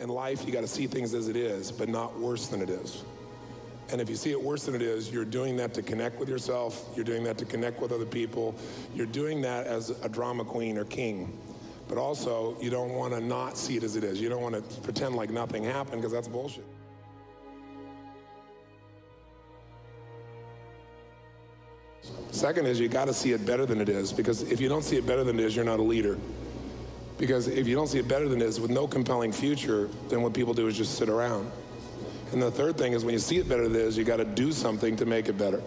In life, you got to see things as it is, but not worse than it is. And if you see it worse than it is, you're doing that to connect with yourself. You're doing that to connect with other people. You're doing that as a drama queen or king. But also, you don't want to not see it as it is. You don't want to pretend like nothing happened, because that's bullshit. Second is, you got to see it better than it is, because if you don't see it better than it is, you're not a leader. Because if you don't see it better than it is, with no compelling future, then what people do is just sit around. And the third thing is, when you see it better than it is, you got to do something to make it better.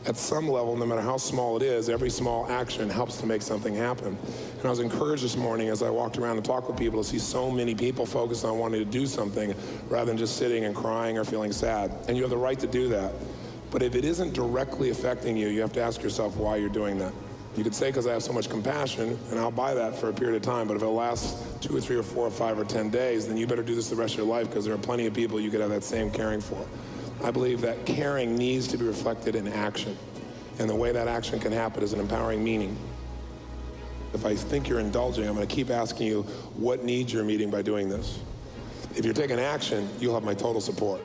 At some level, no matter how small it is, every small action helps to make something happen. And I was encouraged this morning as I walked around and talked with people to see so many people focused on wanting to do something rather than just sitting and crying or feeling sad. And you have the right to do that. But if it isn't directly affecting you, you have to ask yourself why you're doing that. You could say, because I have so much compassion, and I'll buy that for a period of time, but if it lasts 2 or 3 or 4 or 5 or 10 days, then you better do this the rest of your life, because there are plenty of people you could have that same caring for. I believe that caring needs to be reflected in action. And the way that action can happen is an empowering meaning. If I think you're indulging, I'm going to keep asking you what needs you're meeting by doing this. If you're taking action, you'll have my total support.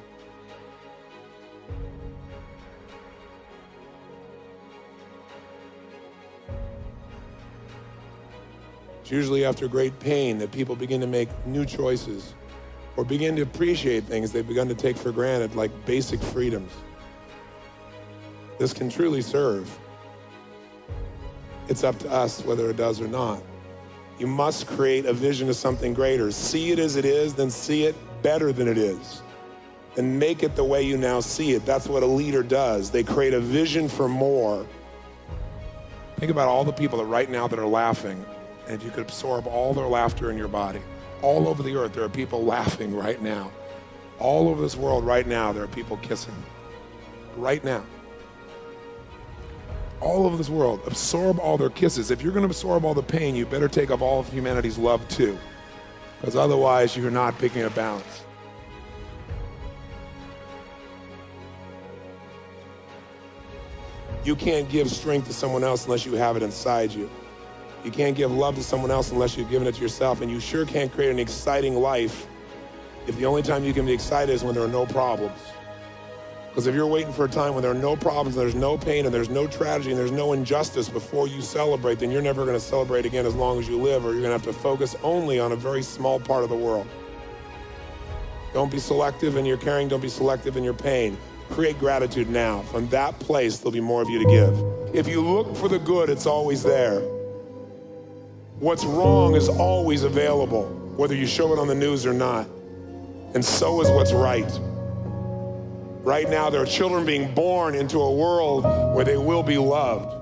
It's usually after great pain that people begin to make new choices or begin to appreciate things they've begun to take for granted, like basic freedoms. This can truly serve. It's up to us whether it does or not. You must create a vision of something greater. See it as it is, then see it better than it is. And make it the way you now see it. That's what a leader does. They create a vision for more. Think about all the people that right now that are laughing. And if you could absorb all their laughter in your body, all over the earth, there are people laughing right now. All over this world right now, there are people kissing. Right now. All over this world, absorb all their kisses. If you're going to absorb all the pain, you better take up all of humanity's love too. Because otherwise, you're not picking a balance. You can't give strength to someone else unless you have it inside you. You can't give love to someone else unless you've given it to yourself. And you sure can't create an exciting life if the only time you can be excited is when there are no problems. Because if you're waiting for a time when there are no problems, and there's no pain, and there's no tragedy, and there's no injustice before you celebrate, then you're never going to celebrate again as long as you live, or you're going to have to focus only on a very small part of the world. Don't be selective in your caring. Don't be selective in your pain. Create gratitude now. From that place, there'll be more of you to give. If you look for the good, it's always there. What's wrong is always available, whether you show it on the news or not. And so is what's right. Right now, there are children being born into a world where they will be loved.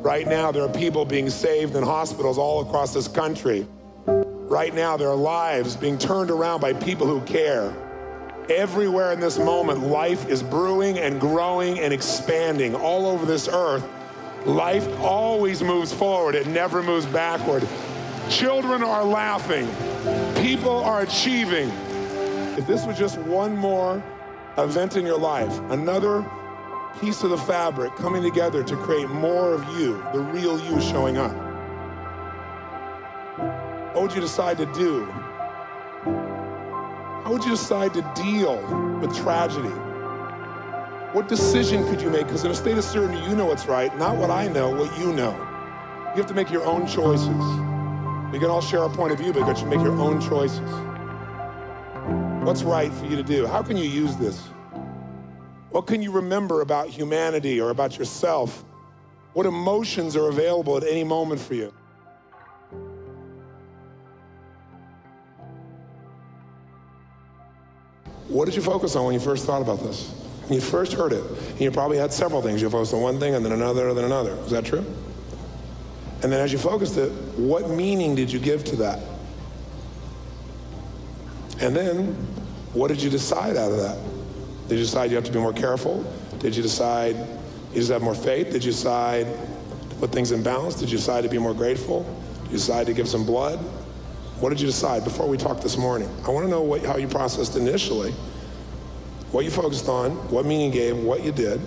Right now, there are people being saved in hospitals all across this country. Right now, there are lives being turned around by people who care. Everywhere in this moment, life is brewing and growing and expanding all over this earth. Life always moves forward. It never moves backward. Children are laughing. People are achieving. If this was just one more event in your life, another piece of the fabric coming together to create more of you, the real you showing up, what would you decide to do? How would you decide to deal with tragedy? What decision could you make? Because in a state of certainty, you know what's right, not what I know, what you know. You have to make your own choices. We can all share our point of view, but you have to make your own choices. What's right for you to do? How can you use this? What can you remember about humanity or about yourself? What emotions are available at any moment for you? What did you focus on when you first thought about this? When you first heard it, and you probably had several things. You focused on one thing, and then another, and then another. Is that true? And then as you focused it, what meaning did you give to that? And then, what did you decide out of that? Did you decide you have to be more careful? Did you decide you just have more faith? Did you decide to put things in balance? Did you decide to be more grateful? Did you decide to give some blood? What did you decide before we talked this morning? I want to know how you processed initially, what you focused on, what meaning you gave, what you did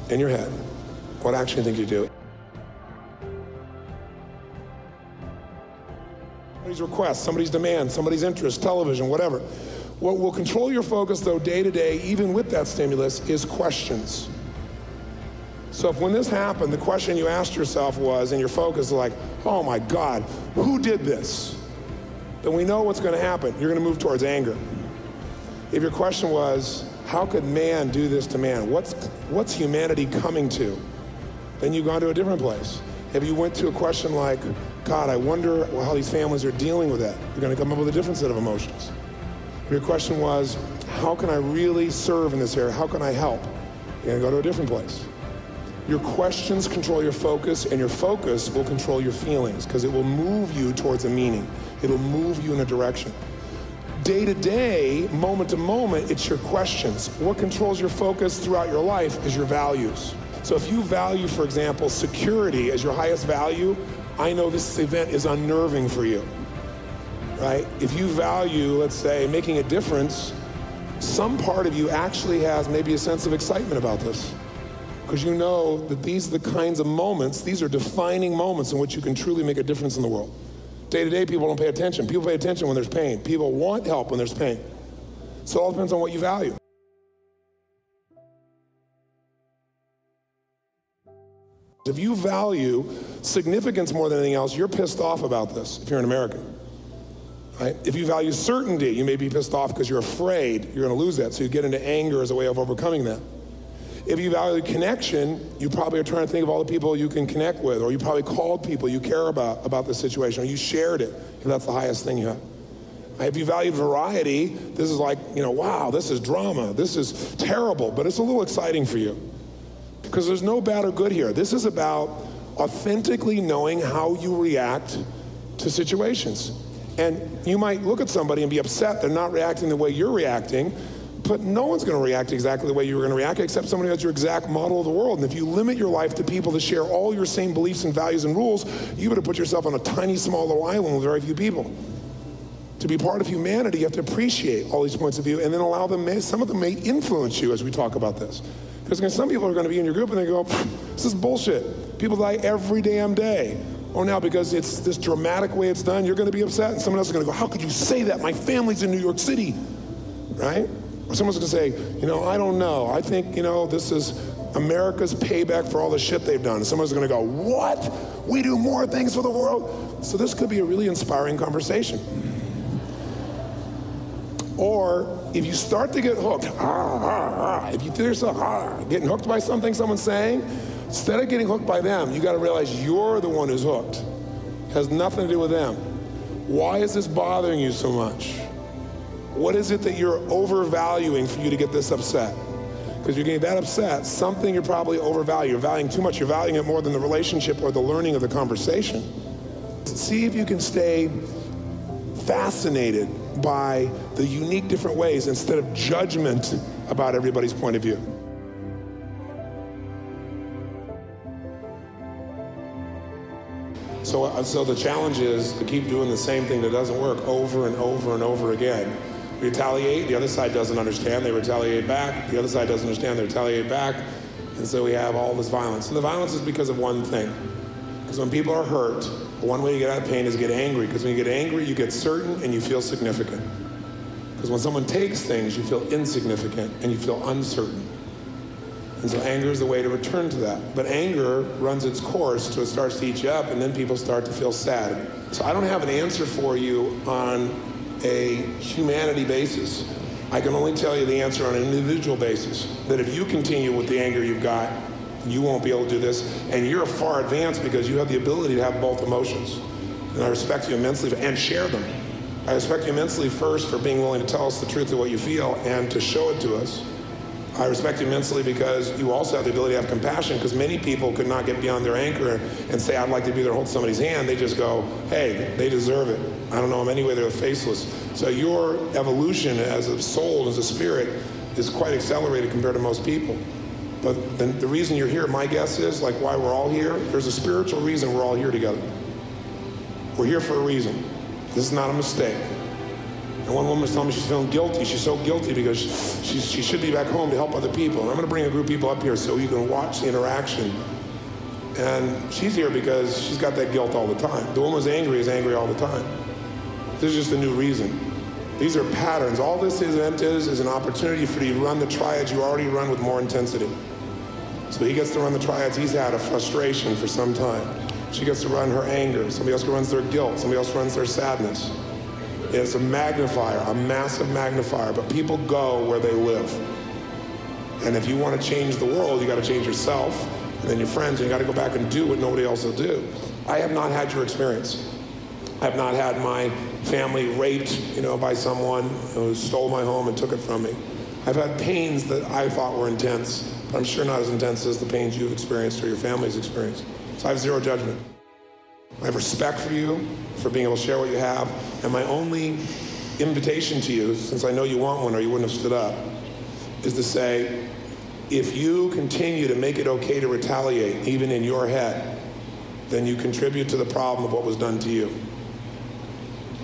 in your head, what action you think you do. Somebody's request, somebody's demand, somebody's interest, television, whatever. What will control your focus, though, day to day, even with that stimulus, is questions. So if when this happened, the question you asked yourself was, and your focus is like, oh my God, who did this? Then we know what's going to happen. You're going to move towards anger. If your question was, how could man do this to man? What's humanity coming to? Then you've gone to a different place. If you went to a question like, God, I wonder how these families are dealing with that, you're going to come up with a different set of emotions. If your question was, how can I really serve in this area? How can I help? You're going to go to a different place. Your questions control your focus, and your focus will control your feelings, because it will move you towards a meaning. It'll move you in a direction. Day to day, moment to moment, it's your questions. What controls your focus throughout your life is your values. So if you value, for example, security as your highest value, I know this event is unnerving for you, right? If you value, let's say, making a difference, some part of you actually has maybe a sense of excitement about this, because you know that these are the kinds of moments, these are defining moments in which you can truly make a difference in the world. Day to day, people don't pay attention. People pay attention when there's pain. People want help when there's pain. So it all depends on what you value. If you value significance more than anything else, you're pissed off about this if you're an American. Right? If you value certainty, you may be pissed off because you're afraid you're going to lose that, so you get into anger as a way of overcoming that. If you value connection, you probably are trying to think of all the people you can connect with, or you probably called people you care about the situation, or you shared it, if that's the highest thing you have. If you value variety, this is like, wow, this is drama, this is terrible, but it's a little exciting for you. Because there's no bad or good here. This is about authentically knowing how you react to situations. And you might look at somebody and be upset they're not reacting the way you're reacting, but no one's going to react exactly the way you're going to react except somebody who has your exact model of the world. And if you limit your life to people that share all your same beliefs and values and rules, you better put yourself on a tiny, small little island with very few people. To be part of humanity, you have to appreciate all these points of view and then allow them, some of them may influence you as we talk about this. Because some people are going to be in your group and they go, this is bullshit. People die every damn day. Or now because it's this dramatic way it's done, you're going to be upset, and someone else is going to go, how could you say that? My family's in New York City, right? Or someone's going to say, I don't know. I think, this is America's payback for all the shit they've done. And someone's going to go, what? We do more things for the world? So this could be a really inspiring conversation. Or if you start to get hooked, if you feel yourself getting hooked by something someone's saying, instead of getting hooked by them, you got to realize you're the one who's hooked. It has nothing to do with them. Why is this bothering you so much? What is it that you're overvaluing for you to get this upset? Because you're getting that upset, something you're probably overvaluing. You're valuing too much. You're valuing it more than the relationship or the learning of the conversation. See if you can stay fascinated by the unique different ways instead of judgment about everybody's point of view. So the challenge is to keep doing the same thing that doesn't work over and over and over again. Retaliate, the other side doesn't understand, they retaliate back. The other side doesn't understand, they retaliate back. And so we have all this violence. And the violence is because of one thing. Because when people are hurt, one way to get out of pain is get angry. Because when you get angry, you get certain and you feel significant. Because when someone takes things, you feel insignificant and you feel uncertain. And so anger is the way to return to that. But anger runs its course till it starts to eat you up, and then people start to feel sad. So I don't have an answer for you on a humanity basis. I can only tell you the answer on an individual basis. That if you continue with the anger you've got, you won't be able to do this. And you're far advanced because you have the ability to have both emotions. And I respect you immensely and share them. I respect you immensely first for being willing to tell us the truth of what you feel and to show it to us. I respect you immensely because you also have the ability to have compassion, because many people could not get beyond their anger and say, I'd like to be there, hold somebody's hand. They just go, hey, they deserve it. I don't know them anyway, they're faceless. So your evolution as a soul, as a spirit, is quite accelerated compared to most people. But the reason you're here, my guess is, like why we're all here, there's a spiritual reason we're all here together. We're here for a reason. This is not a mistake. And one woman was telling me she's feeling guilty. She's so guilty because she should be back home to help other people. And I'm going to bring a group of people up here so you can watch the interaction. And she's here because she's got that guilt all the time. The woman who's angry is angry all the time. This is just a new reason. These are patterns. All this is an opportunity for you to run the triads you already run with more intensity. So he gets to run the triads he's had of frustration for some time. She gets to run her anger. Somebody else runs their guilt. Somebody else runs their sadness. It's a magnifier, a massive magnifier, but people go where they live. And if you want to change the world, you got to change yourself, and then your friends, and you got to go back and do what nobody else will do. I have not had your experience. I have not had my family raped, by someone who stole my home and took it from me. I've had pains that I thought were intense, but I'm sure not as intense as the pains you've experienced or your family's experienced. So I have zero judgment. I have respect for you, for being able to share what you have, and my only invitation to you, since I know you want one or you wouldn't have stood up, is to say, if you continue to make it okay to retaliate, even in your head, then you contribute to the problem of what was done to you.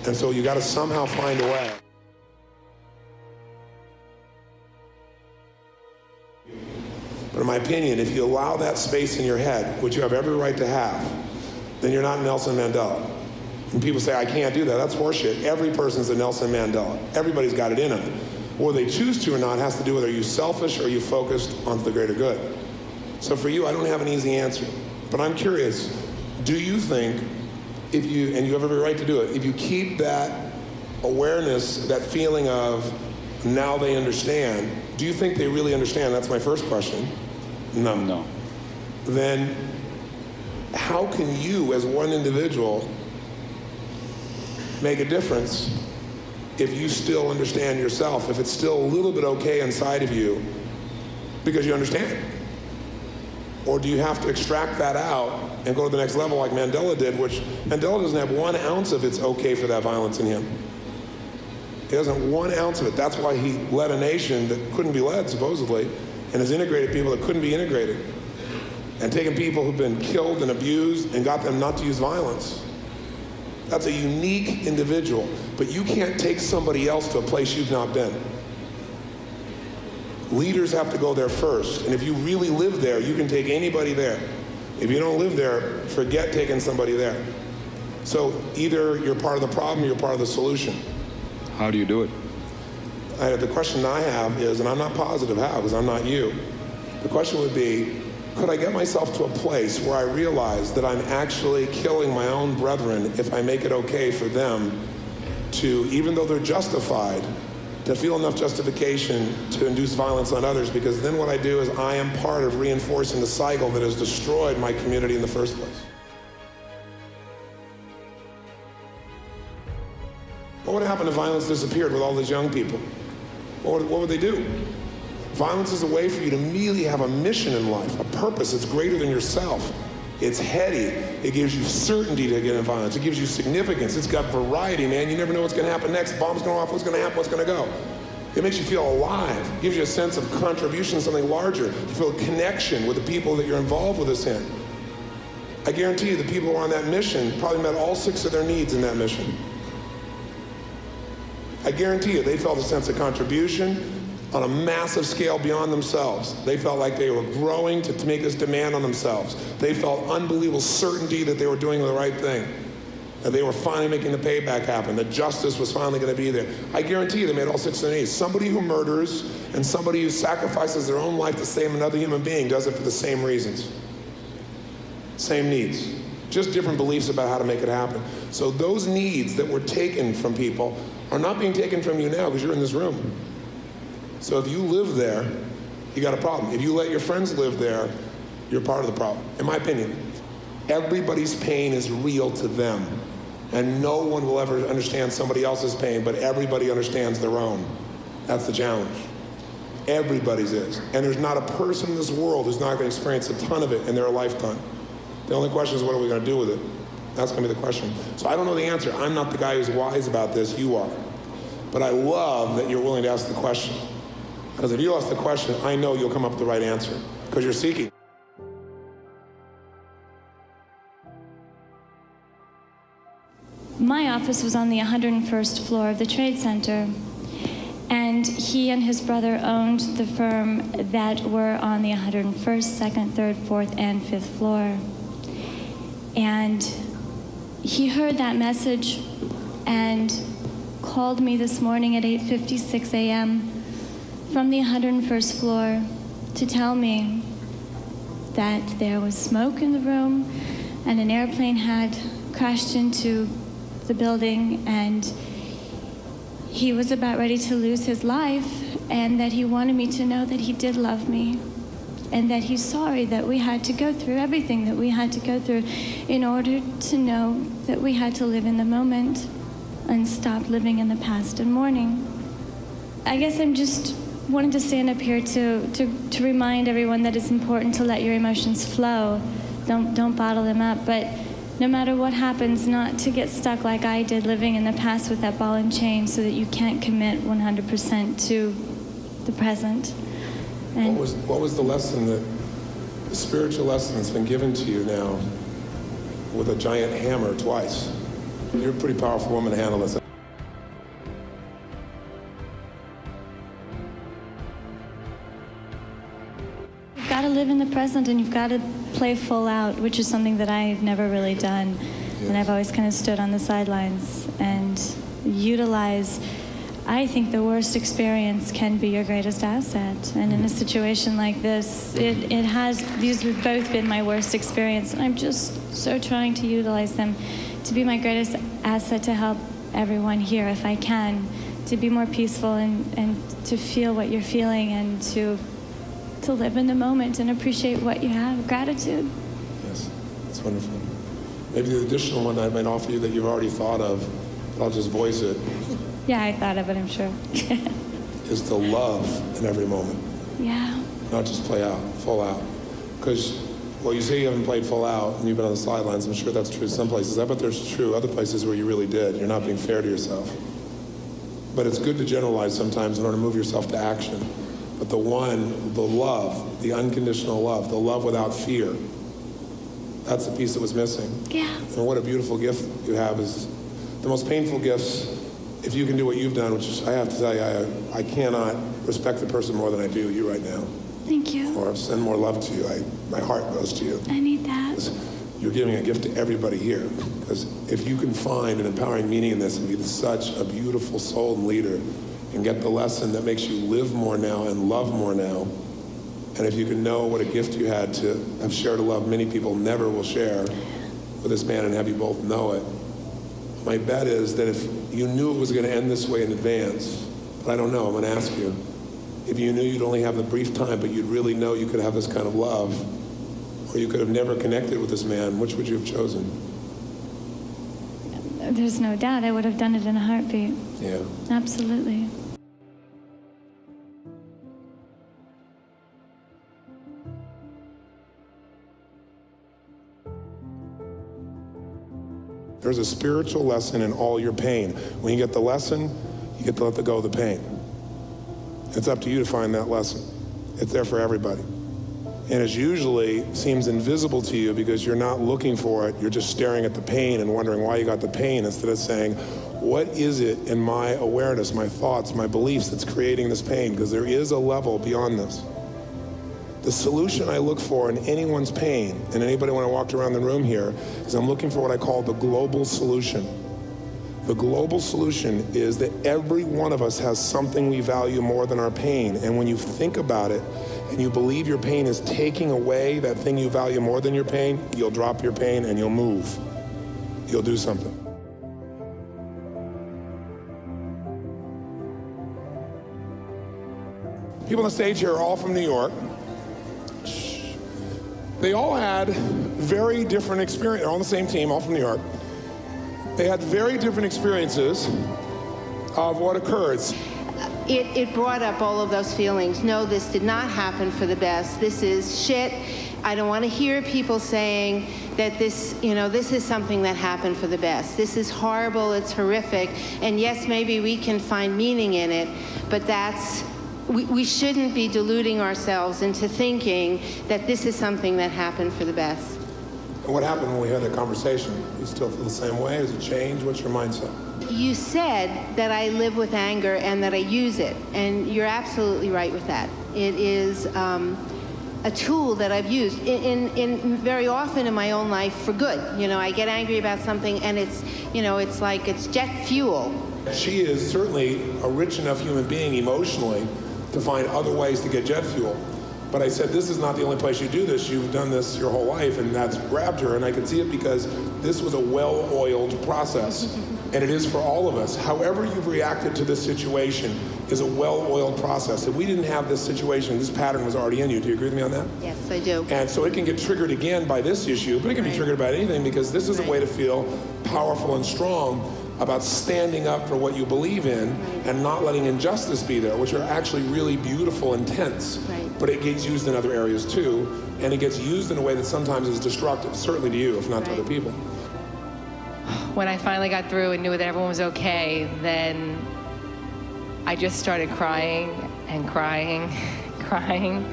And so you got to somehow find a way. But in my opinion, if you allow that space in your head, which you have every right to have, then you're not Nelson Mandela. And people say, I can't do that. That's horseshit. Every person's a Nelson Mandela. Everybody's got it in them. Whether they choose to or not has to do with are you selfish or are you focused on the greater good. So for you, I don't have an easy answer. But I'm curious, do you think, and you have every right to do it, if you keep that awareness, that feeling of now they understand, do you think they really understand? That's my first question. No. Then how can you, as one individual, make a difference if you still understand yourself, if it's still a little bit okay inside of you because you understand? Or do you have to extract that out and go to the next level like Mandela did, which Mandela doesn't have 1 ounce of it's okay for that violence in him. He doesn't have 1 ounce of it. That's why he led a nation that couldn't be led, supposedly, and has integrated people that couldn't be integrated, and taken people who've been killed and abused and got them not to use violence. That's a unique individual, but you can't take somebody else to a place you've not been. Leaders have to go there first, and if you really live there, you can take anybody there. If you don't live there, forget taking somebody there. So either you're part of the problem or you're part of the solution. How do you do it? The question I have is, and I'm not positive how, because I'm not you, the question would be, could I get myself to a place where I realize that I'm actually killing my own brethren if I make it okay for them to, even though they're justified, to feel enough justification to induce violence on others, because then what I do is I am part of reinforcing the cycle that has destroyed my community in the first place. What would happen if violence disappeared with all these young people? What would they do? Violence is a way for you to immediately have a mission in life, a purpose that's greater than yourself. It's heady. It gives you certainty to get in violence. It gives you significance. It's got variety, man. You never know what's going to happen next. Bomb's going off. What's going to happen? What's going to go? It makes you feel alive. It gives you a sense of contribution to something larger. You feel a connection with the people that you're involved with us in. I guarantee you the people who are on that mission probably met all 6 of their needs in that mission. I guarantee you they felt a sense of contribution on a massive scale beyond themselves. They felt like they were growing to make this demand on themselves. They felt unbelievable certainty that they were doing the right thing, that they were finally making the payback happen, that justice was finally going to be there. I guarantee you they made all 6 of their needs. Somebody who murders and somebody who sacrifices their own life to save another human being does it for the same reasons. Same needs. Just different beliefs about how to make it happen. So those needs that were taken from people are not being taken from you now because you're in this room. So if you live there, you got a problem. If you let your friends live there, you're part of the problem. In my opinion, everybody's pain is real to them. And no one will ever understand somebody else's pain, but everybody understands their own. That's the challenge. Everybody's is. And there's not a person in this world who's not going to experience a ton of it in their lifetime. The only question is, what are we going to do with it? That's going to be the question. So I don't know the answer. I'm not the guy who's wise about this. You are. But I love that you're willing to ask the question. Because if you ask the question, I know you'll come up with the right answer. Because you're seeking. My office was on the 101st floor of the Trade Center. And he and his brother owned the firm that were on the 101st, 2nd, 3rd, 4th, and 5th floor. And he heard that message and called me this morning at 8:56 a.m. from the 101st floor to tell me that there was smoke in the room and an airplane had crashed into the building and he was about ready to lose his life, and that he wanted me to know that he did love me and that he's sorry that we had to go through everything that we had to go through in order to know that we had to live in the moment and stop living in the past and mourning. I guess I'm just wanting to stand up here to remind everyone that it's important to let your emotions flow. Don't bottle them up, but no matter what happens, not to get stuck like I did living in the past with that ball and chain, so that you can't commit 100% to the present. And what was the lesson, the spiritual lesson that's been given to you now with a giant hammer twice? You're a pretty powerful woman to handle this. You've got to live in the present, and you've got to play full out, which is something that I've never really done. Yes. And I've always kind of stood on the sidelines and utilize. I think the worst experience can be your greatest asset. And in a situation like this, these have both been my worst experience. And I'm just so trying to utilize them to be my greatest asset, to help everyone here if I can, to be more peaceful and to feel what you're feeling, and to live in the moment and appreciate what you have. Gratitude. Yes, that's wonderful. Maybe the additional one I might offer you that you've already thought of, but I'll just voice it. Yeah, I thought of it, I'm sure. Is to love in every moment. Yeah. Not just play out, full out. Because, well, you say you haven't played full out and you've been on the sidelines. I'm sure that's true some places. I bet there's true other places where you really did. You're not being fair to yourself. But it's good to generalize sometimes in order to move yourself to action. But the love, the unconditional love, the love without fear, that's the piece that was missing. Yeah. And what a beautiful gift you have. Is the most painful gifts, if you can do what you've done, which I have to tell you, I cannot respect the person more than I do you right now. Thank you. Or send more love to you. My heart goes to you. I need that. You're giving a gift to everybody here. Because if you can find an empowering meaning in this and be such a beautiful soul and leader, and get the lesson that makes you live more now and love more now, and if you can know what a gift you had to have shared a love many people never will share with this man, and have you both know it, my bet is that if you knew it was going to end this way in advance, but I don't know, I'm going to ask you, if you knew you'd only have the brief time, but you'd really know you could have this kind of love, or you could have never connected with this man, which would you have chosen? There's no doubt I would have done it in a heartbeat. Yeah. Absolutely. There's a spiritual lesson in all your pain. When you get the lesson, you get to let go of the pain. It's up to you to find that lesson. It's there for everybody. And it usually seems invisible to you because you're not looking for it. You're just staring at the pain and wondering why you got the pain, instead of saying, what is it in my awareness, my thoughts, my beliefs that's creating this pain? Because there is a level beyond this. The solution I look for in anyone's pain, and anybody when I walked around the room here, is I'm looking for what I call the global solution. The global solution is that every one of us has something we value more than our pain. And when you think about it, and you believe your pain is taking away that thing you value more than your pain, you'll drop your pain and you'll move. You'll do something. People on the stage here are all from New York. They all had very different experiences. They're all on the same team, all from New York. They had very different experiences of what occurred. It brought up all of those feelings. No, this did not happen for the best. This is shit. I don't want to hear people saying that this is something that happened for the best. This is horrible, it's horrific, and yes, maybe we can find meaning in it, but we shouldn't be deluding ourselves into thinking that this is something that happened for the best. And what happened when we had that conversation? You still feel the same way? Has it changed? What's your mindset? You said that I live with anger and that I use it, and you're absolutely right with that. It is a tool that I've used in very often in my own life for good. You know, I get angry about something and it's, you know, it's like it's jet fuel. She is certainly a rich enough human being emotionally to find other ways to get jet fuel. But I said, this is not the only place you do this. You've done this your whole life, and that's grabbed her. And I could see it because this was a well-oiled process. And it is for all of us. However you've reacted to this situation is a well-oiled process. If we didn't have this situation, this pattern was already in you. Do you agree with me on that? Yes, I do. And so it can get triggered again by this issue, but it can be triggered by anything, because this is a way to feel powerful and strong about standing up for what you believe in and not letting injustice be there, which are actually really beautiful and tense. But it gets used in other areas too, and it gets used in a way that sometimes is destructive, certainly to you, if not to other people. When I finally got through and knew that everyone was okay, then I just started crying and crying, crying,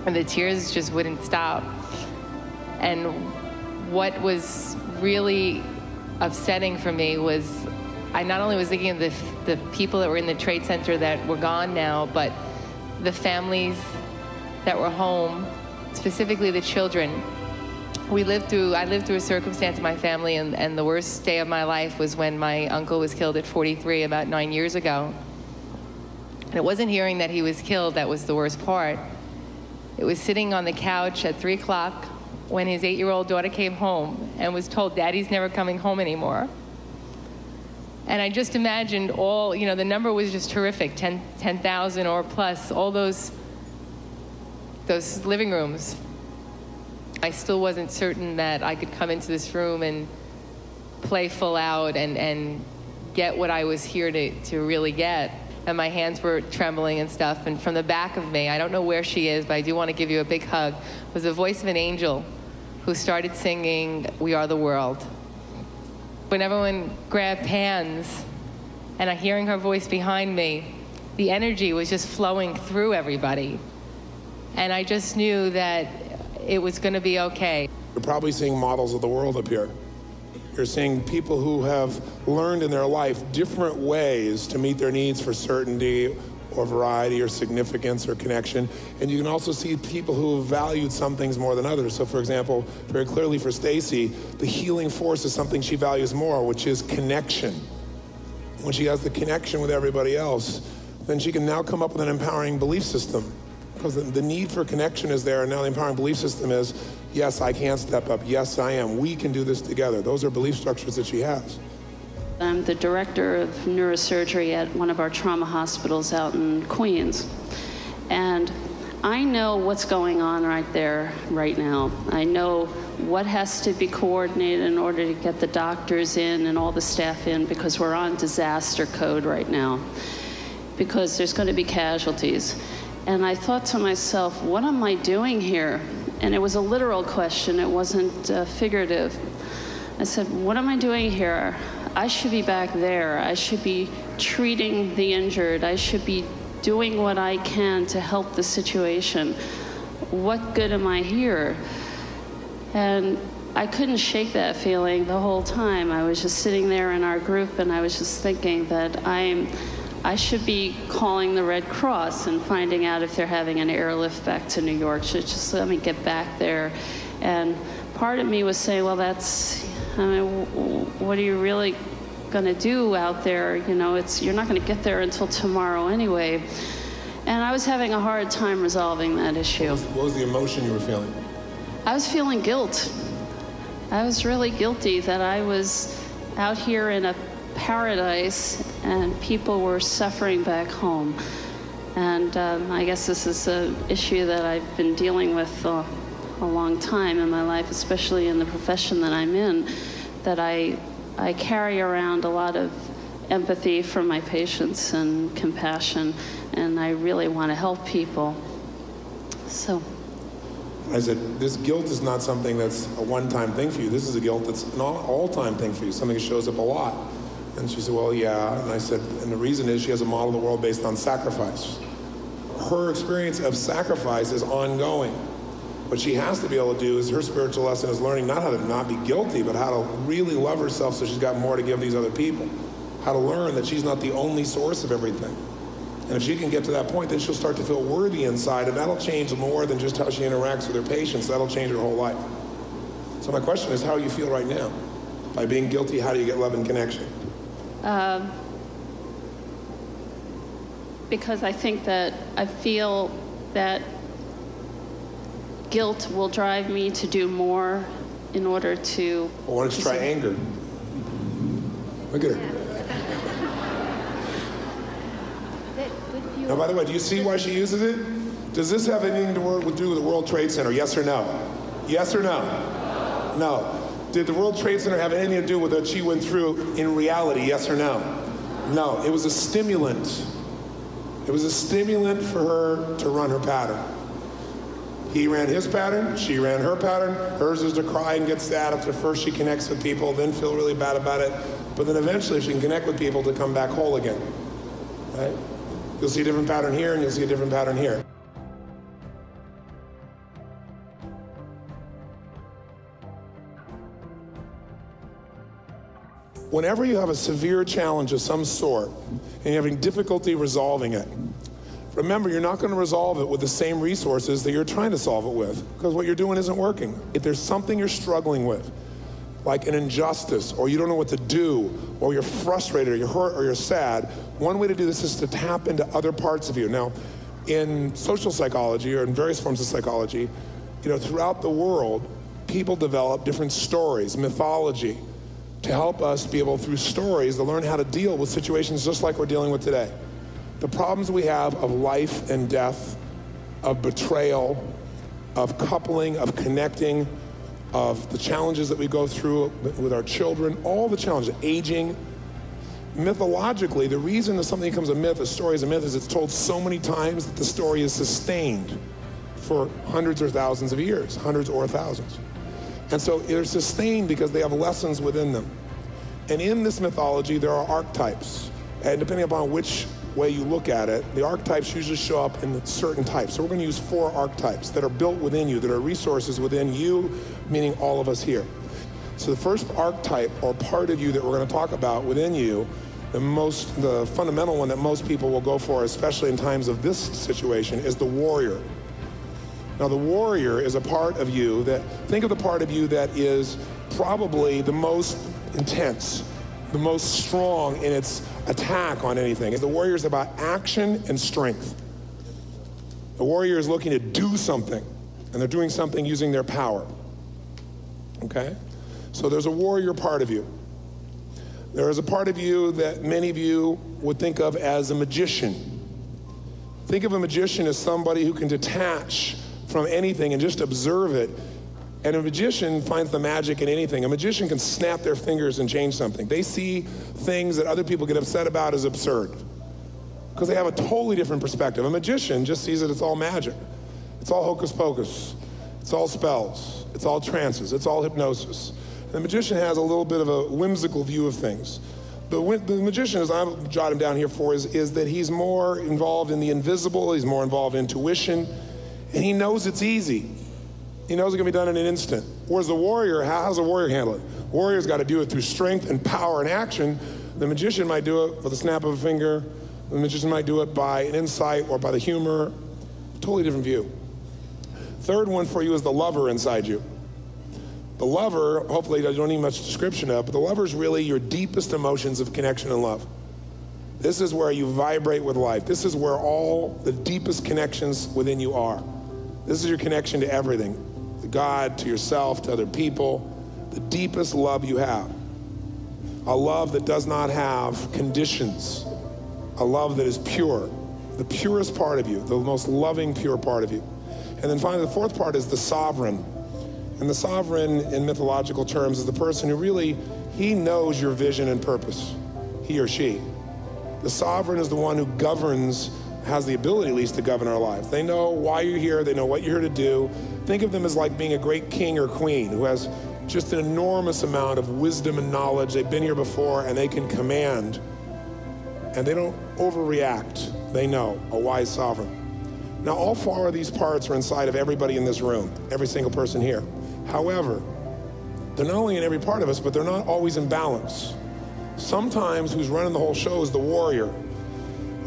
and the tears just wouldn't stop. And what was really upsetting for me was I not only was thinking of the people that were in the Trade Center that were gone now, but the families that were home, specifically the children. I lived through a circumstance in my family, and the worst day of my life was when my uncle was killed at 43 about 9 years ago. And it wasn't hearing that he was killed that was the worst part. It was sitting on the couch at 3 o'clock when his 8-year-old daughter came home and was told, "Daddy's never coming home anymore." And I just imagined all, you know, the number was just terrific, 10,000 or plus, all those living rooms. I still wasn't certain that I could come into this room and play full out and get what I was here to really get. And my hands were trembling and stuff. And from the back of me, I don't know where she is, but I do want to give you a big hug, was the voice of an angel who started singing "We Are the World." When everyone grabbed hands and I'm hearing her voice behind me, the energy was just flowing through everybody. And I just knew that it was going to be okay. You're probably seeing models of the world up here. You're seeing people who have learned in their life different ways to meet their needs for certainty or variety or significance or connection. And you can also see people who have valued some things more than others. So for example, very clearly for Stacy, the healing force is something she values more, which is connection. When she has the connection with everybody else, then she can now come up with an empowering belief system. Because the need for connection is there, and now the empowering belief system is, yes, I can step up, yes, I am, we can do this together. Those are belief structures that she has. I'm the director of neurosurgery at one of our trauma hospitals out in Queens. And I know what's going on right there, right now. I know what has to be coordinated in order to get the doctors in and all the staff in, because we're on disaster code right now, because there's going to be casualties. And I thought to myself, what am I doing here? And it was a literal question, it wasn't figurative. I said, what am I doing here? I should be back there. I should be treating the injured. I should be doing what I can to help the situation. What good am I here? And I couldn't shake that feeling the whole time. I was just sitting there in our group, and I was just thinking that I should be calling the Red Cross and finding out if they're having an airlift back to New York. Should just let me get back there. And part of me was saying, well, what are you really going to do out there? You know, you're not going to get there until tomorrow anyway. And I was having a hard time resolving that issue. What was the emotion you were feeling? I was feeling guilt. I was really guilty that I was out here in a paradise and people were suffering back home. And I guess this is an issue that I've been dealing with a long time in my life, especially in the profession that I'm in, that I carry around a lot of empathy for my patients and compassion, and I really want to help people. So I said, this guilt is not something that's a one-time thing for you. This is a guilt that's an all-time thing for you, something that shows up a lot. And she said, well, yeah. And I said, and the reason is she has a model of the world based on sacrifice. Her experience of sacrifice is ongoing. What she has to be able to do is her spiritual lesson is learning not how to not be guilty, but how to really love herself so she's got more to give these other people. How to learn that she's not the only source of everything. And if she can get to that point, then she'll start to feel worthy inside, and that'll change more than just how she interacts with her patients. That'll change her whole life. So my question is, how do you feel right now? By being guilty, how do you get love and connection? Because I feel that guilt will drive me to do more in order to... Well, why don't you try anger? Look at her. Now, by the way, do you see why she uses it? Does this have anything to do with the World Trade Center? Yes or no? Yes or no? No. Did the World Trade Center have anything to do with what she went through in reality? Yes or no? No. It was a stimulant. It was a stimulant for her to run her pattern. He ran his pattern, she ran her pattern. Hers is to cry and get sad after first she connects with people, then feel really bad about it. But then eventually she can connect with people to come back whole again. Right? You'll see a different pattern here, and you'll see a different pattern here. Whenever you have a severe challenge of some sort, and you're having difficulty resolving it, remember, you're not going to resolve it with the same resources that you're trying to solve it with, because what you're doing isn't working. If there's something you're struggling with, like an injustice, or you don't know what to do, or you're frustrated, or you're hurt, or you're sad, one way to do this is to tap into other parts of you. Now, in social psychology, or in various forms of psychology, throughout the world, people develop different stories, mythology, to help us be able, through stories, to learn how to deal with situations just like we're dealing with today. The problems we have of life and death, of betrayal, of coupling, of connecting, of the challenges that we go through with our children, all the challenges, aging. Mythologically, the reason that something becomes a myth, a story is a myth, is it's told so many times that the story is sustained for hundreds or thousands of years, hundreds or thousands. And so they're sustained because they have lessons within them. And in this mythology, there are archetypes. And depending upon which way you look at it, the archetypes usually show up in certain types. So we're going to use 4 archetypes that are built within you, that are resources within you, meaning all of us here. So the first archetype or part of you that we're going to talk about within you, the fundamental one that most people will go for, especially in times of this situation, is the warrior. Now, the warrior is a part of you that, think of the part of you that is probably the most intense, the most strong in its attack on anything. The warrior is about action and strength. The warrior is looking to do something, and they're doing something using their power. Okay? So there's a warrior part of you. There is a part of you that many of you would think of as a magician. Think of a magician as somebody who can detach from anything and just observe it. And a magician finds the magic in anything. A magician can snap their fingers and change something. They see things that other people get upset about as absurd because they have a totally different perspective. A magician just sees that it's all magic. It's all hocus pocus. It's all spells. It's all trances. It's all hypnosis. And the magician has a little bit of a whimsical view of things. The magician, as I've jotted him down here for, is that he's more involved in the invisible. He's more involved in intuition. And he knows it's easy. He knows it can be done in an instant. Whereas the warrior, how's the warrior handle it? Warrior's got to do it through strength and power and action. The magician might do it with a snap of a finger. The magician might do it by an insight or by the humor. Totally different view. Third one for you is the lover inside you. The lover, hopefully I don't need much description of, but the lover is really your deepest emotions of connection and love. This is where you vibrate with life. This is where all the deepest connections within you are. This is your connection to everything, to God, to yourself, to other people, the deepest love you have. A love that does not have conditions, a love that is pure, the purest part of you, the most loving, pure part of you. And then finally, the fourth part is the sovereign. And the sovereign, in mythological terms, is the person who really, he knows your vision and purpose, he or she. The sovereign is the one who governs, has the ability at least to govern our lives. They know why you're here, they know what you're here to do. Think of them as like being a great king or queen who has just an enormous amount of wisdom and knowledge. They've been here before and they can command. And they don't overreact. They know, a wise sovereign. Now, all 4 of these parts are inside of everybody in this room, every single person here. However, they're not only in every part of us, but they're not always in balance. Sometimes who's running the whole show is the warrior.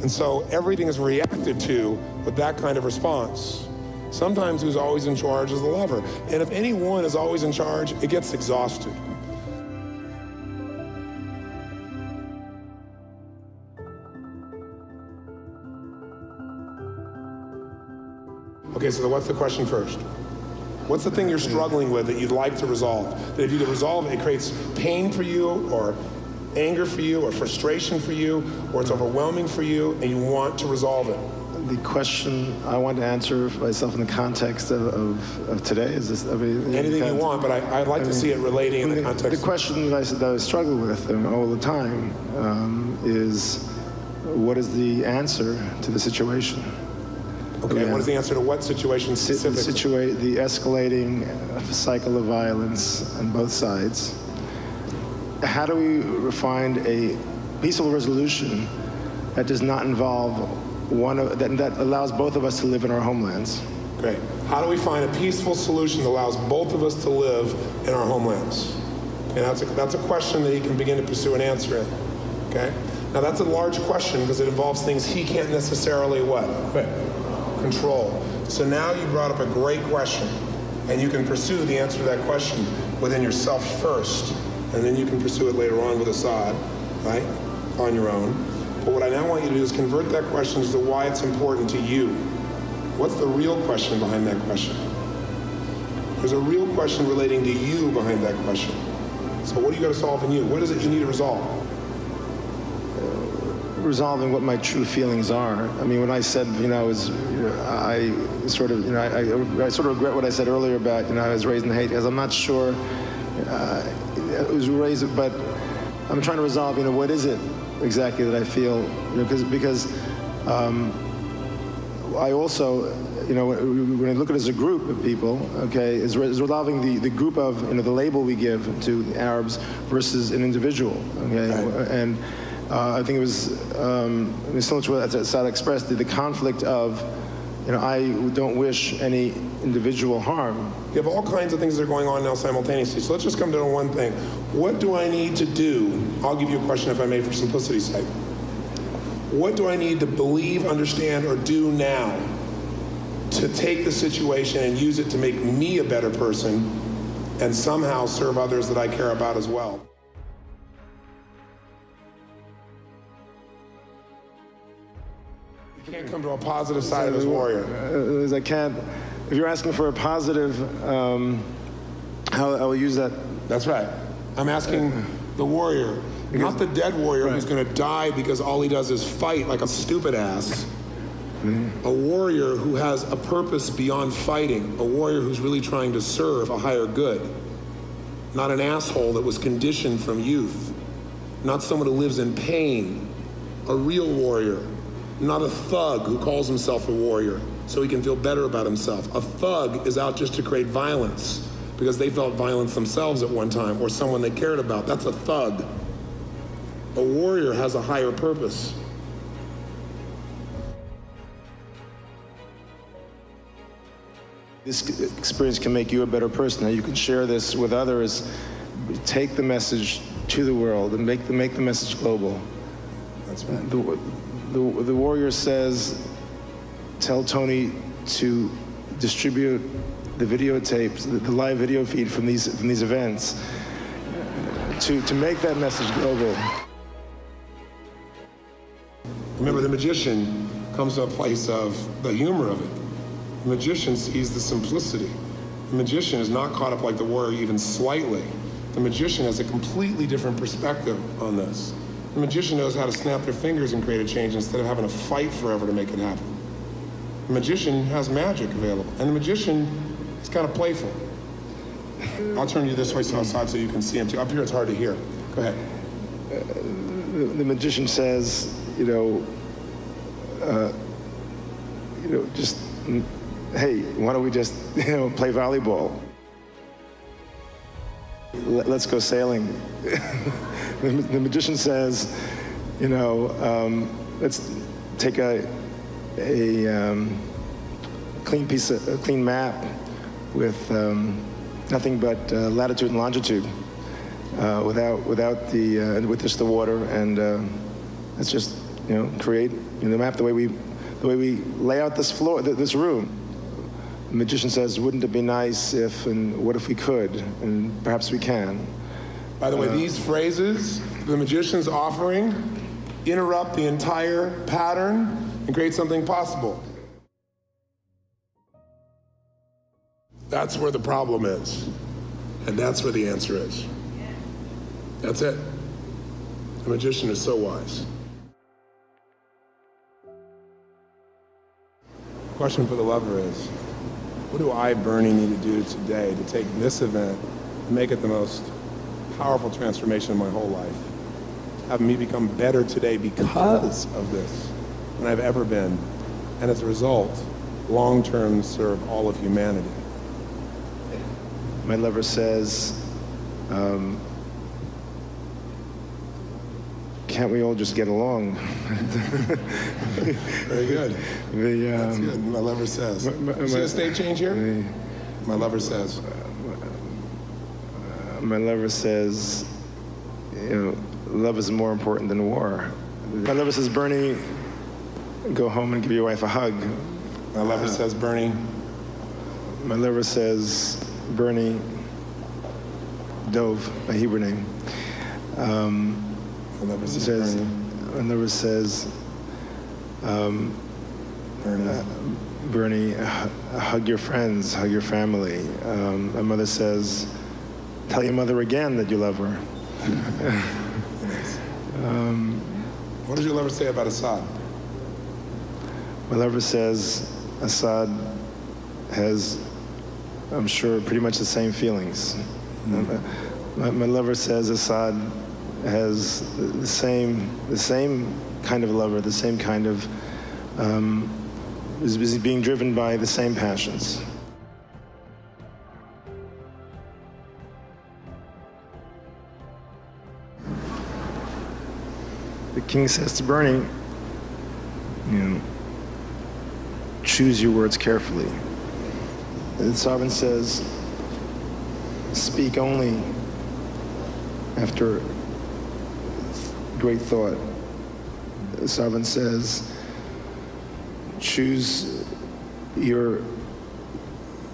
And so everything is reacted to with that kind of response. Sometimes who's always in charge is the lover. And if anyone is always in charge, it gets exhausted. Okay, so what's the question first? What's the thing you're struggling with that you'd like to resolve? That if you could resolve it, it creates pain for you, or anger for you, or frustration for you, or it's overwhelming for you, and you want to resolve it. The question I want to answer for myself in the context of today is this. I mean, anything you want, but I'd like to see it relating in the context. The question that I struggle with all the time is, what is the answer to the situation? Okay, what is the answer to what situation specifically? The escalating cycle of violence on both sides. How do we find a peaceful resolution that does not involve that allows both of us to live in our homelands? Great. How do we find a peaceful solution that allows both of us to live in our homelands? Okay, that's a question that he can begin to pursue an answer in. Okay? Now that's a large question because it involves things he can't necessarily control. So now you brought up a great question, and you can pursue the answer to that question within yourself first, and then you can pursue it later on with Assad, right, on your own. But what I now want you to do is convert that question to why it's important to you. What's the real question behind that question? There's a real question relating to you behind that question. So what do you got to solve in you? What is it you need to resolve? Resolving what my true feelings are. I mean, when I said, I sort of regret what I said earlier about, I was raised in hate, because I'm not sure it was raised, but I'm trying to resolve, what is it exactly that I feel, because I also, when I look at it as a group of people, okay, is resolving the group of, the label we give to the Arabs versus an individual, okay, right. And I think it was similar to what Assad expressed, the conflict of, I don't wish any individual harm. You have all kinds of things that are going on now simultaneously. So let's just come down to one thing. What do I need to do? I'll give you a question if I may for simplicity's sake. What do I need to believe, understand, or do now to take the situation and use it to make me a better person and somehow serve others that I care about as well? You can't come to a positive side of this warrior. As I can't. If you're asking for a positive, how I will use that. That's right. I'm asking the warrior, not the dead warrior who's going to die because all he does is fight like a stupid ass. A warrior who has a purpose beyond fighting. A warrior who's really trying to serve a higher good. Not an asshole that was conditioned from youth. Not someone who lives in pain. A real warrior. Not a thug who calls himself a warrior so he can feel better about himself. A thug is out just to create violence because they felt violence themselves at one time or someone they cared about. That's a thug. A warrior has a higher purpose. This experience can make you a better person. Now you can share this with others, take the message to the world and make the message global. That's right. The warrior says, tell Tony to distribute the videotapes, the live video feed from these events, to make that message global. Remember, the magician comes to a place of the humor of it. The magician sees the simplicity. The magician is not caught up like the warrior even slightly. The magician has a completely different perspective on this. The magician knows how to snap their fingers and create a change instead of having to fight forever to make it happen. The magician has magic available, and the magician is kind of playful. I'll turn you this way outside so you can see him too. Up here it's hard to hear. Go ahead. The magician says, just, hey, why don't we just, play volleyball? Let's go sailing. The magician says, let's take a clean map with nothing but latitude and longitude, with just the water, and let's just create the map the way we lay out this floor, this room. The magician says, wouldn't it be nice if, and what if we could, and perhaps we can. By the way, these phrases the magician's offering interrupt the entire pattern and create something possible. That's where the problem is, and that's where the answer is. That's it. The magician is so wise. The question for the lover is, what do I, Bernie, need to do today to take this event and make it the most powerful transformation of my whole life? Have me become better today because of this than I've ever been, and as a result, long-term serve all of humanity. My lover says, can't we all just get along? Very good. That's good. My lover says. See the state change here? My lover says. My lover says, love is more important than war. My lover says, Bernie, go home and give your wife a hug. My lover says, Bernie. My lover says, Bernie, Dove, a Hebrew name. My lover says, Bernie. My lover says, Bernie, hug your friends, hug your family. My mother says, tell your mother again that you love her. What does your lover say about Assad? My lover says Assad has, I'm sure, pretty much the same feelings. My lover says Assad has the same kind of lover, the same kind of, is being driven by the same passions. The king says to Bernie, choose your words carefully. And the sovereign says, speak only after great thought. The sovereign says, choose your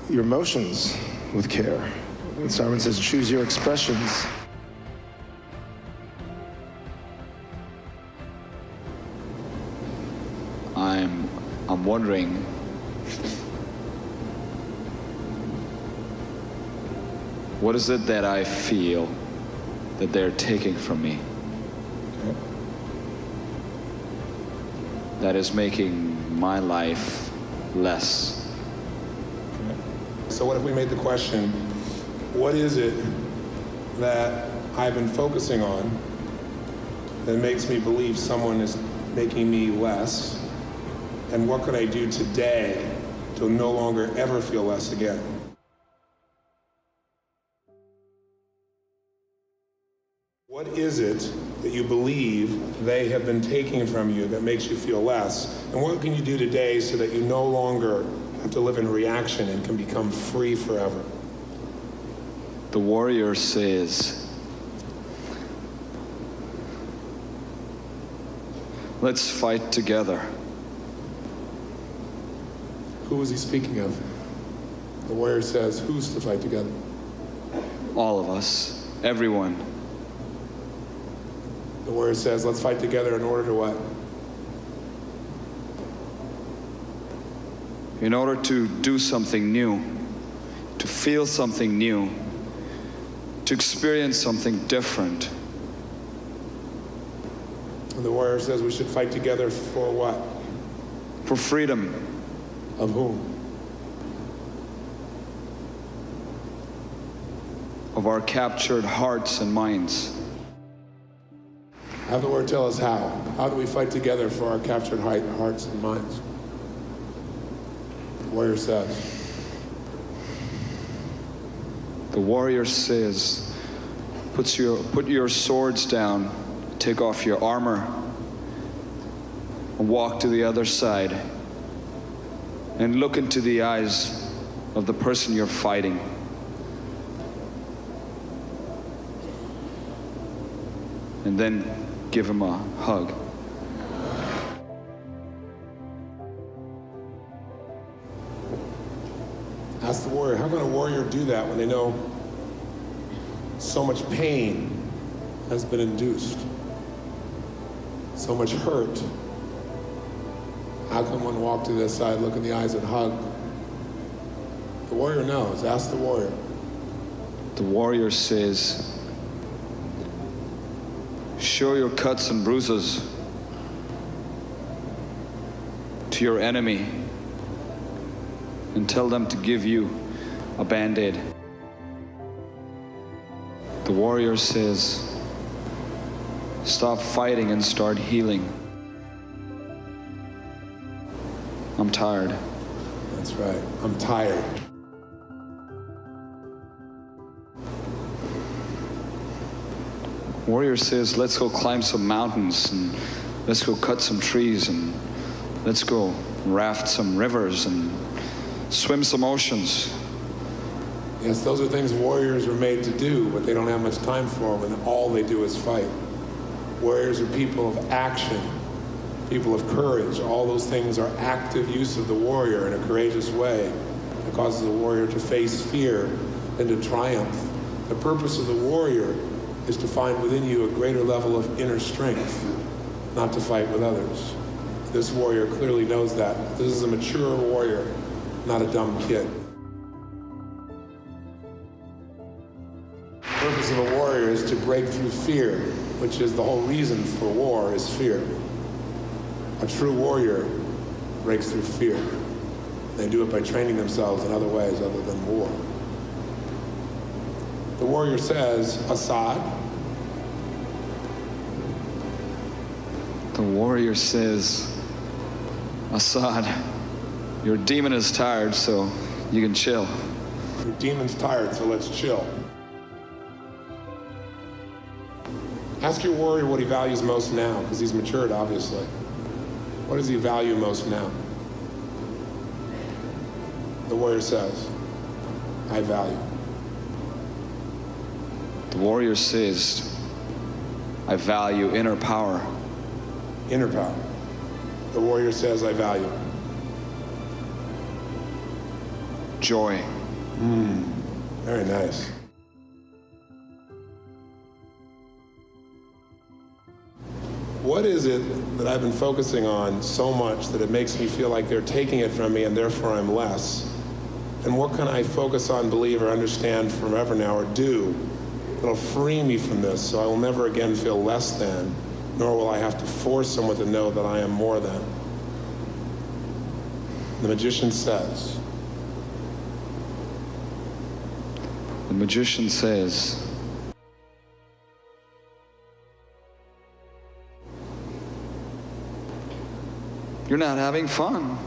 emotions with care. The sovereign says, choose your expressions. I'm wondering, what is it that I feel that they're taking from me? Okay. That is making my life less. Okay. So what if we made the question, what is it that I've been focusing on that makes me believe someone is making me less? And what could I do today to no longer ever feel less again? What is it that you believe they have been taking from you that makes you feel less? And what can you do today so that you no longer have to live in reaction and can become free forever? The warrior says, let's fight together. Who is he speaking of? The warrior says, who's to fight together? All of us, everyone. The warrior says, let's fight together in order to what? In order to do something new, to feel something new, to experience something different. And the warrior says we should fight together for what? For freedom. Of whom? Of our captured hearts and minds. Have the word tell us how. How do we fight together for our captured hearts and minds? The warrior says. The warrior says, put your swords down, take off your armor, and walk to the other side, and look into the eyes of the person you're fighting. And then give him a hug. do that when they know so much pain has been induced, so much hurt? How can one walk to the side, look in the eyes, and hug? The warrior knows. Ask the warrior. The warrior says, show your cuts and bruises to your enemy and tell them to give you a Band-Aid. The warrior says, stop fighting and start healing. I'm tired. That's right. I'm tired. Warrior says, let's go climb some mountains, and let's go cut some trees, and let's go raft some rivers and swim some oceans. Yes, those are things warriors are made to do, but they don't have much time for when all they do is fight. Warriors are people of action, people of courage. All those things are active use of the warrior in a courageous way that causes the warrior to face fear and to triumph. The purpose of the warrior is to find within you a greater level of inner strength, not to fight with others. This warrior clearly knows that. This is a mature warrior, not a dumb kid. The purpose of a warrior is to break through fear, which is the whole reason for war, is fear. A true warrior breaks through fear. They do it by training themselves in other ways other than war. The warrior says, Assad. The warrior says, Assad, your demon is tired, so you can chill. Your demon's tired, so let's chill. Ask your warrior what he values most now, because he's matured, obviously. What does he value most now? The warrior says, I value. The warrior says, I value inner power. Inner power. The warrior says, I value. Joy. Very nice. What is it that I've been focusing on so much that it makes me feel like they're taking it from me and therefore I'm less? And what can I focus on, believe, or understand forever now, or do that'll free me from this so I will never again feel less than, nor will I have to force someone to know that I am more than? The magician says. The magician says, you're not having fun.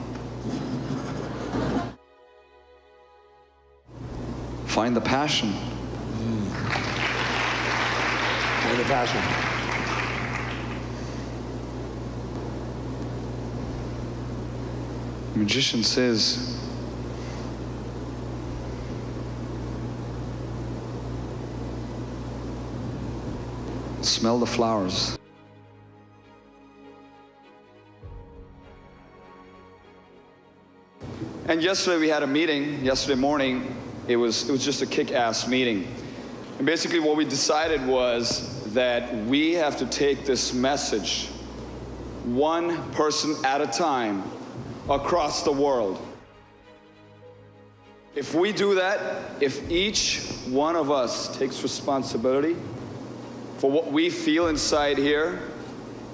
Find the passion. Find the passion. The magician says, smell the flowers. And yesterday we had a meeting, yesterday morning. It was just a kick-ass meeting. And basically what we decided was that we have to take this message one person at a time across the world. If we do that, if each one of us takes responsibility for what we feel inside here,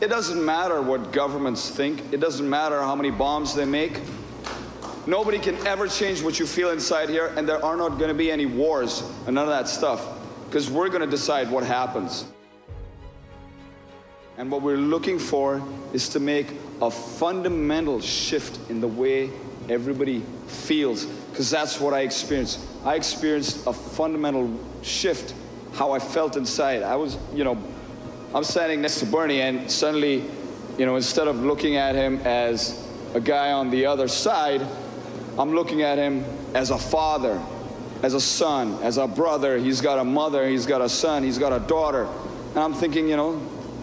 it doesn't matter what governments think. It doesn't matter how many bombs they make. Nobody can ever change what you feel inside here, and there are not going to be any wars and none of that stuff, because we're going to decide what happens. And what we're looking for is to make a fundamental shift in the way everybody feels, because that's what I experienced. I experienced a fundamental shift, how I felt inside. I was, I'm standing next to Bernie, and suddenly, instead of looking at him as a guy on the other side, I'm looking at him as a father, as a son, as a brother. He's got a mother, he's got a son, he's got a daughter. And I'm thinking,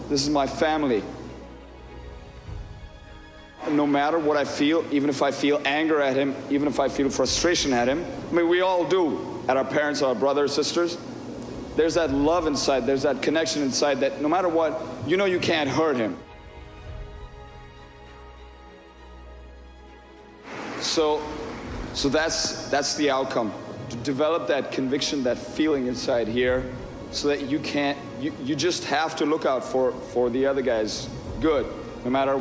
this is my family. No matter what I feel, even if I feel anger at him, even if I feel frustration at him, we all do. at our parents or our brothers, sisters, there's that love inside, there's that connection inside that no matter what, you know you can't hurt him. So that's the outcome. To develop that conviction, that feeling inside here, so that you just have to look out for the other guy's good, no matter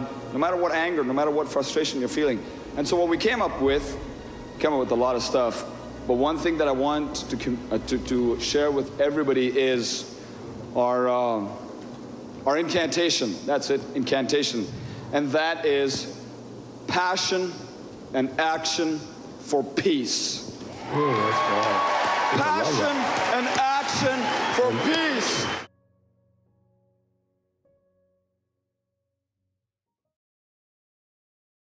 what anger, no matter what frustration you're feeling. And so what we came up with a lot of stuff, but one thing that I want to share with everybody is our incantation. That's it, incantation. And that is passion and action for peace. Ooh, that's right. Passion and action for peace.